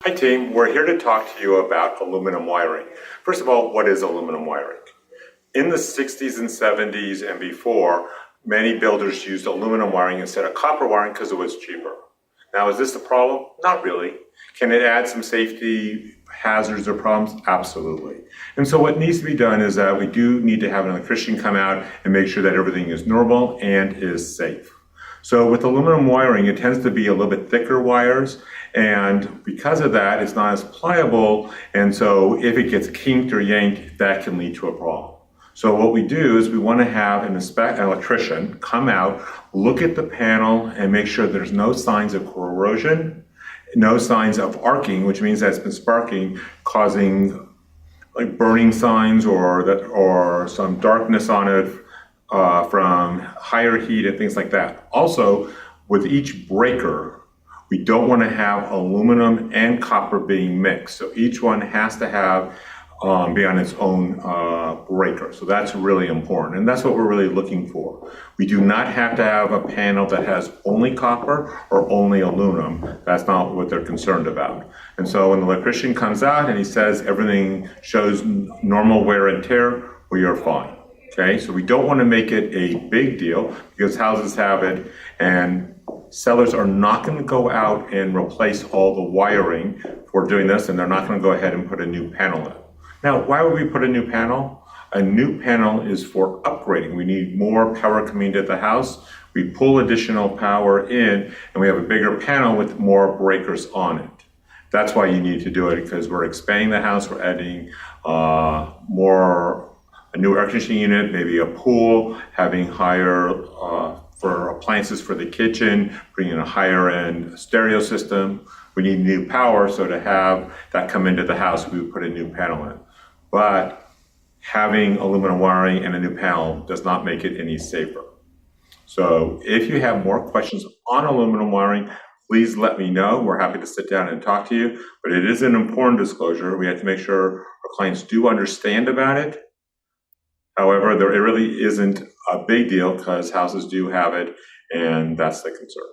Hi team, we're here to talk to you about aluminum wiring. First of all, what is aluminum wiring? In the 60s and 70s and before, many builders used aluminum wiring instead of copper wiring because it was cheaper. Now, is this a problem? Not really. Can it add some safety hazards or problems? Absolutely. And so what needs to be done is that we do need to have an electrician come out and make sure that everything is normal and is safe. So with aluminum wiring, it tends to be a little bit thicker wires, and because of that, it's not as pliable, and so if it gets kinked or yanked, that can lead to a problem. So what we do is we want to have an electrician come out, look at the panel, and make sure there's no signs of corrosion, no signs of arcing, which means that it's been sparking, causing like burning signs or some darkness on it from higher heat and things like that. Also, with each breaker, we don't want to have aluminum and copper being mixed. So each one has to have be on its own breaker. So that's really important, and that's what we're really looking for. We do not have to have a panel that has only copper or only aluminum. That's not what they're concerned about. And so when the electrician comes out and he says everything shows normal wear and tear, we are fine. Okay, so we don't want to make it a big deal because houses have it, and sellers are not going to go out and replace all the wiring for doing this, and they're not going to go ahead and put a new panel in. Now, why would we put a new panel? A new panel is for upgrading. We need more power coming into the house. We pull additional power in, and we have a bigger panel with more breakers on it. That's why you need to do it, because we're expanding the house. We're adding a new air conditioning unit, maybe a pool, having higher for appliances for the kitchen, bringing a higher end stereo system. We need new power, so to have that come into the house, we would put a new panel in. But having aluminum wiring and a new panel does not make it any safer. So if you have more questions on aluminum wiring, please let me know. We're happy to sit down and talk to you, but it is an important disclosure. We have to make sure our clients do understand about it. However, it really isn't a big deal because houses do have it, and that's the concern.